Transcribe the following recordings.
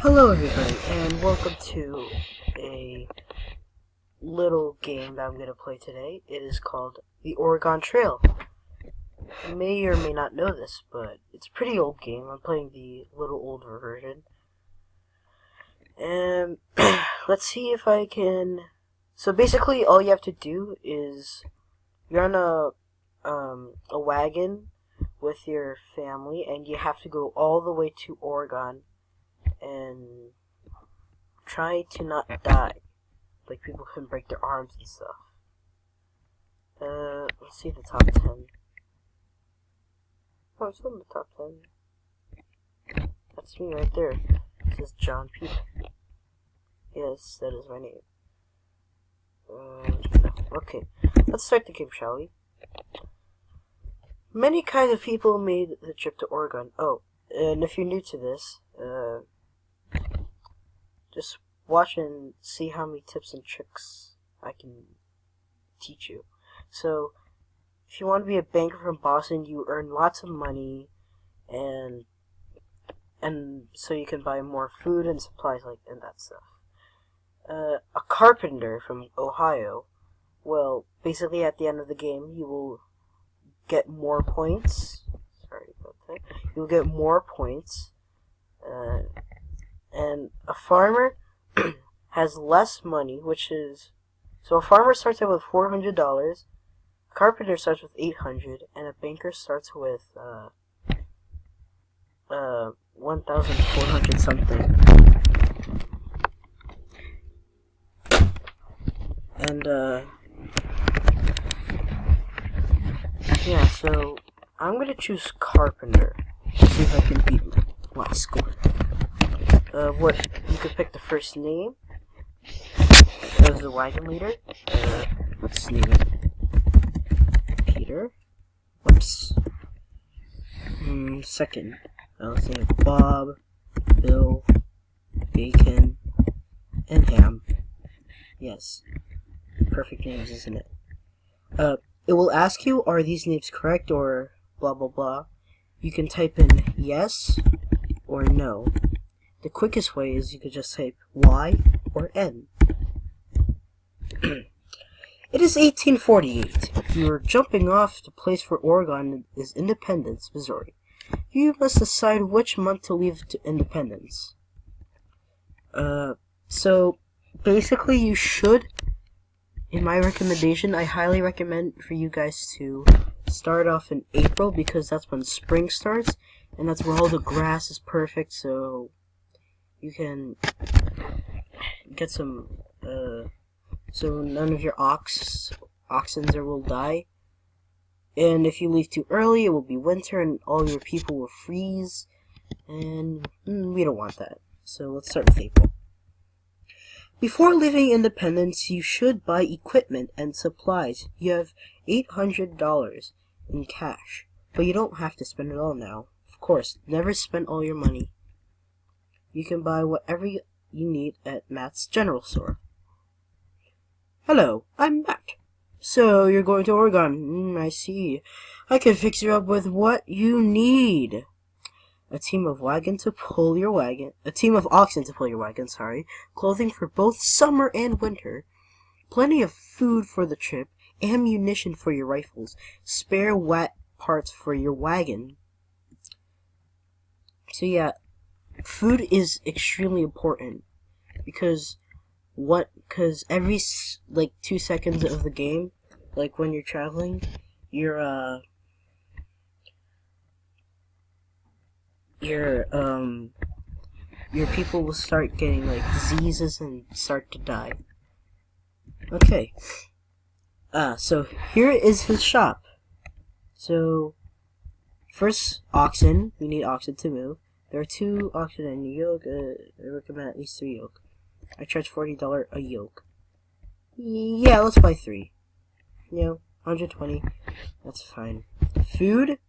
Hello everybody, and welcome to a little game that I'm going to play today. It is called the Oregon Trail. You may or may not know this, but it's a pretty old game. I'm playing the little older version. And let's see if I can... So basically all you have to do is you're on a wagon with your family, and you have to go all the way to Oregon and try to not die. Like, people can break their arms and stuff. Let's see the top 10. Oh, it's on the top 10. That's me right there. This is John Peter. Yes, that is my name. Okay, let's start the game, shall we? Many kinds of people made the trip to Oregon. Oh, and if you're new to this, just watch and see how many tips and tricks I can teach you. So, if you want to be a banker from Boston, you earn lots of money, and so you can buy more food and supplies and that stuff. A carpenter from Ohio, well, basically at the end of the game, you will get more points. Sorry about that. You'll get more points. And a farmer has less money, so a farmer starts out with $400, a carpenter starts with $800, and a banker starts with 1,400 something. And yeah, so I'm gonna choose carpenter. See if I can beat my last score. What you could pick the first name of the wagon leader. Let's name it Peter. Whoops. Second, let's name it Bob, Bill, Bacon, and Ham. Yes, perfect names, isn't it? It will ask you, are these names correct, or blah blah blah. You can type in yes or no. The quickest way is you could just type Y or N. It is 1848. You're jumping off. The place for Oregon is Independence, Missouri. You must decide which month to leave to Independence. So basically you should, in my recommendation, I highly recommend for you guys to start off in April, because that's when spring starts, and that's where all the grass is perfect, so you can get some, so none of your oxen will die. And if you leave too early, it will be winter, and all your people will freeze, and we don't want that. So let's start with April. Before leaving Independence, you should buy equipment and supplies. You have $800 in cash, but you don't have to spend it all now. Of course, never spend all your money. You can buy whatever you need at Matt's General Store. Hello, I'm Matt. So, you're going to Oregon. I see. I can fix you up with what you need. A team of oxen to pull your wagon, clothing for both summer and winter, plenty of food for the trip, ammunition for your rifles, spare wet parts for your wagon. So yeah, food is extremely important, because every 2 seconds of the game, like when you're traveling, your people will start getting diseases and start to die. Okay. So here is his shop. So first, oxen. We need oxen to move. There are 2 oxen and a yoke. I recommend at least 3 yoke. I charge $40 a yoke. Yeah, let's buy 3. You know, 120. That's fine. Food.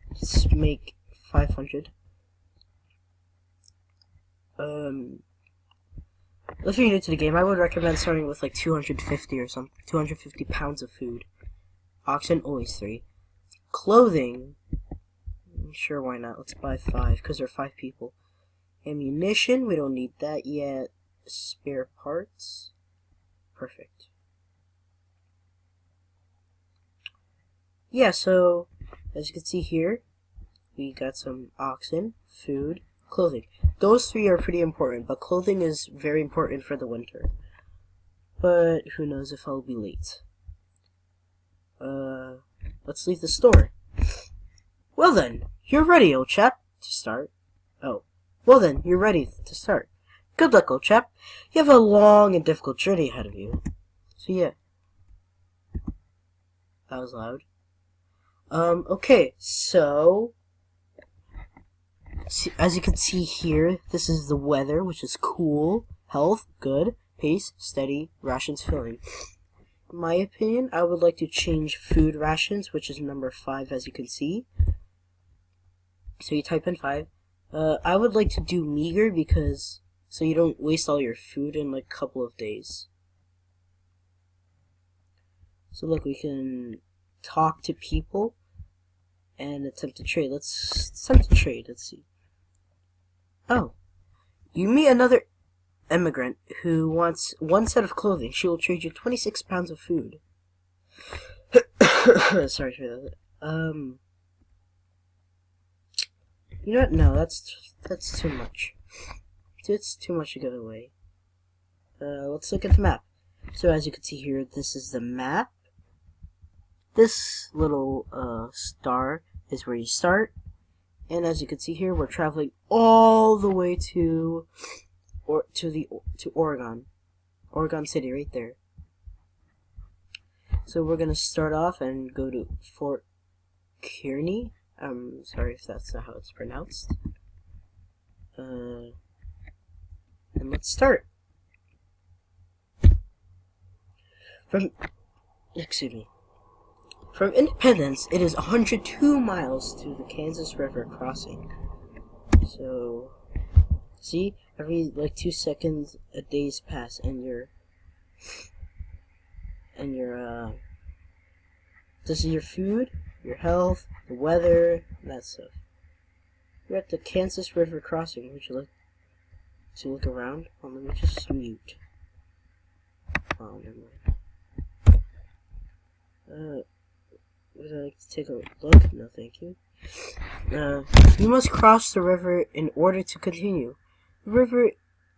Let's make 500. If you're new to the game, I would recommend starting with 250 or something. 250 pounds of food. Oxen, always 3. Clothing. Sure, why not? Let's buy 5, because there are 5 people. Ammunition, we don't need that yet. Spare parts. Perfect. Yeah, so, as you can see here, we got some oxen, food, clothing. Those three are pretty important, but clothing is very important for the winter. But who knows if I'll be late. Let's leave the store. Well then, you're ready, old chap, to start. Oh, well then, you're ready to start. Good luck, old chap. You have a long and difficult journey ahead of you. So yeah. That was loud. Okay, so as you can see here, this is the weather, which is cool. Health, good. Pace, steady. Rations filling. In my opinion, I would like to change food rations, which is number 5, as you can see. So you type in 5. I would like to do meager because so you don't waste all your food in like a couple of days. So look, we can talk to people and attempt to trade. Let's attempt to trade. Let's see. Oh, you meet another immigrant who wants 1 set of clothing. She will trade you 26 pounds of food. Sorry for that. You know what? No, that's too much. It's too much to give away. Let's look at the map. So as you can see here, this is the map. This little star is where you start. And as you can see here, we're traveling all the way to Oregon. Oregon City, right there. So we're gonna start off and go to Fort Kearney. I'm sorry if that's not how it's pronounced. And let's start. From Independence, it is 102 miles to the Kansas River crossing. So, see, every like 2 seconds, a day's pass, and this is your food, your health, the weather, that stuff. We're at the Kansas River crossing. Would you like to look around? Oh, let me just mute. Oh, never mind. Would I like to take a look? No, thank you. You must cross the river in order to continue. The river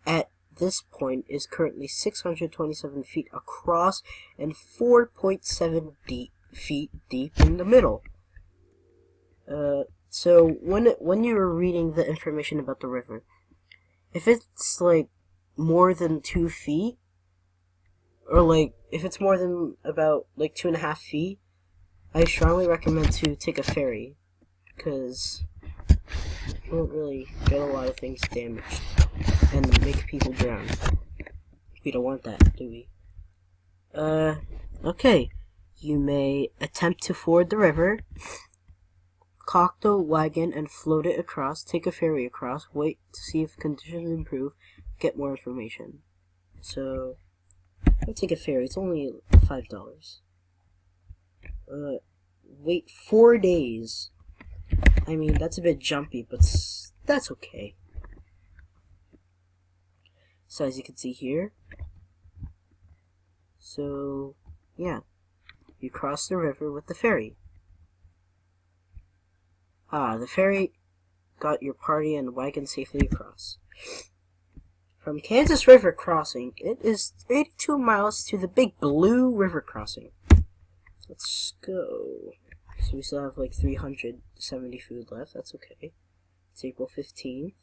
at this point is currently 627 feet across and 4.7 feet deep in the middle. So when you were reading the information about the river, if it's like more than 2 feet, or like if it's more than about like 2.5 feet, I strongly recommend to take a ferry, because you won't really get a lot of things damaged and make people drown. We don't want that, do we? Okay. You may attempt to ford the river, caulk the wagon and float it across, take a ferry across, wait to see if conditions improve, get more information. So, I'll take a ferry, it's only $5. Wait 4 days. I mean, that's a bit jumpy, but that's okay. So as you can see here, so yeah, you cross the river with the ferry. The ferry got your party and wagon safely across. From Kansas River crossing, it is 82 miles to the Big Blue River crossing. Let's go. So we still have like 370 food left. That's okay. It's April 15th.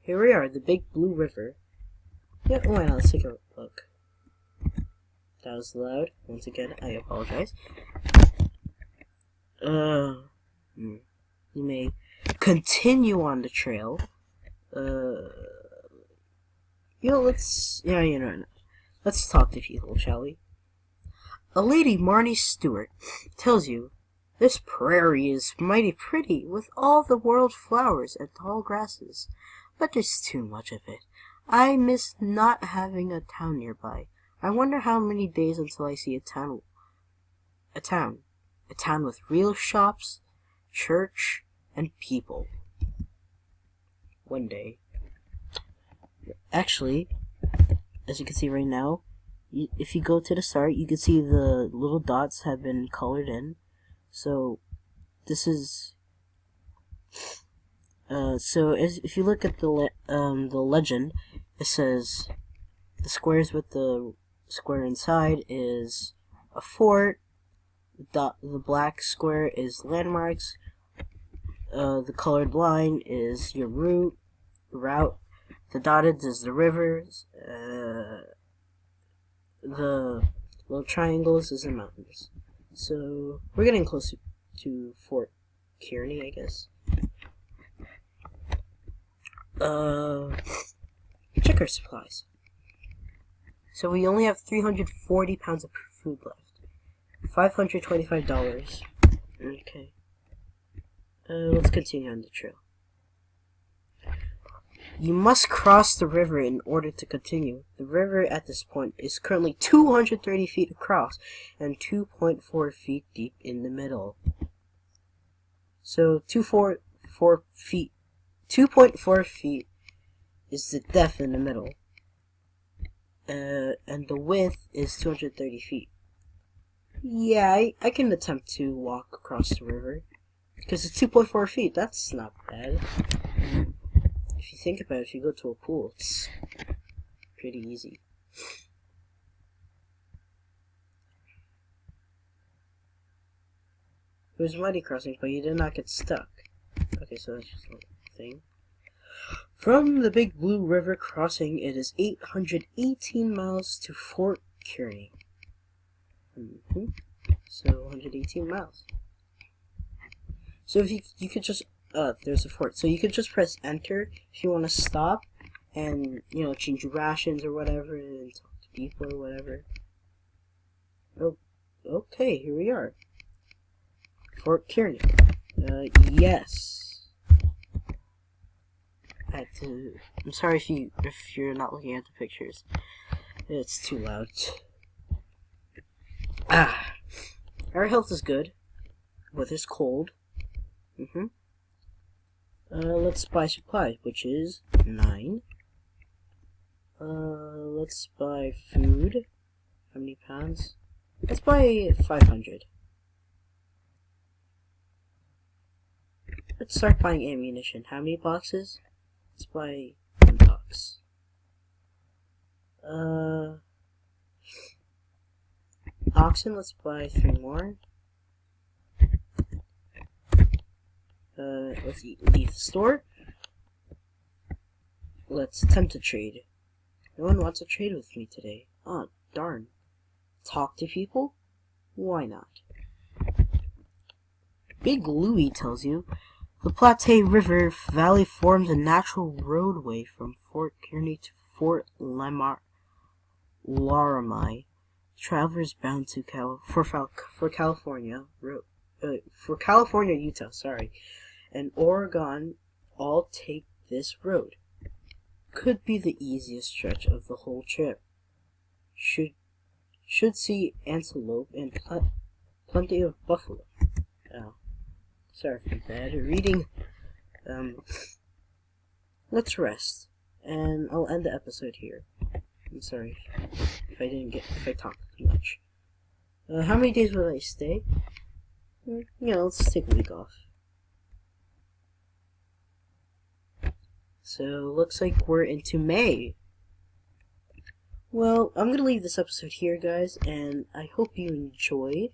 Here we are, the Big Blue River. Yeah, why not? Let's take a look. That was loud. Once again, I apologize. You may continue on the trail. Let's talk to people, shall we? A lady, Marnie Stewart, tells you, this prairie is mighty pretty, with all the world's flowers and tall grasses, but there's too much of it. I miss not having a town nearby. I wonder how many days until I see a town with real shops, church, and people. one day. Actually, as you can see right now, if you go to the start, you can see the little dots have been colored in. So this is if you look at the legend, it says the squares with the square inside is a fort. The black square is landmarks. The colored line is your route. The dotted is the rivers. The little triangles is the mountains. So we're getting close to Fort Kearney, I guess. Check our supplies. So we only have 340 pounds of food left. $525. Okay. Let's continue on the trail. You must cross the river in order to continue. The river at this point is currently 230 feet across and 2.4 feet deep in the middle. So 2.4 feet is the depth in the middle. And the width is 230 feet. Yeah, I can attempt to walk across the river. Because it's 2.4 feet, that's not bad. If you think about it, if you go to a pool, it's pretty easy. It was muddy crossing, but you did not get stuck. Okay, so that's just a little thing. From the Big Blue River crossing, it is 818 miles to Fort Kearney. So 118 miles. So if you could just there's a fort. So you could just press enter if you want to stop and change rations or whatever and talk to people or whatever. Oh, okay, here we are. Fort Kearney. Yes. I'm sorry if you're not looking at the pictures. It's too loud. Our health is good. Weather's cold. Let's buy supplies, which is 9. Let's buy food. How many pounds? Let's buy 500. Let's start buying ammunition. How many boxes? Let's buy 1 box. Oxen, let's buy 3 more. Let's leave the store. Let's attempt to trade. No one wants to trade with me today. Oh, darn. Talk to people? Why not? Big Louie tells you, the Platte River Valley forms a natural roadway from Fort Kearney to Fort Laramie. Travelers bound to California, Utah, and Oregon all take this road. Could be the easiest stretch of the whole trip. Should see antelope and plenty of buffalo. Oh, sorry for bad reading. Let's rest, and I'll end the episode here. I'm sorry if I talked too much. How many days will I stay? Let's take a week off. So, looks like we're into May. Well, I'm gonna leave this episode here, guys, and I hope you enjoyed.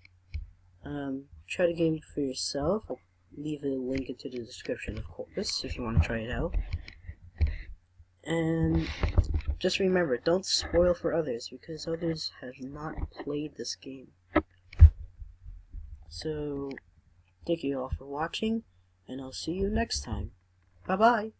Try the game for yourself. I'll leave a link into the description, of course, if you want to try it out. And just remember, don't spoil for others, because others have not played this game. So, thank you all for watching, and I'll see you next time. Bye-bye!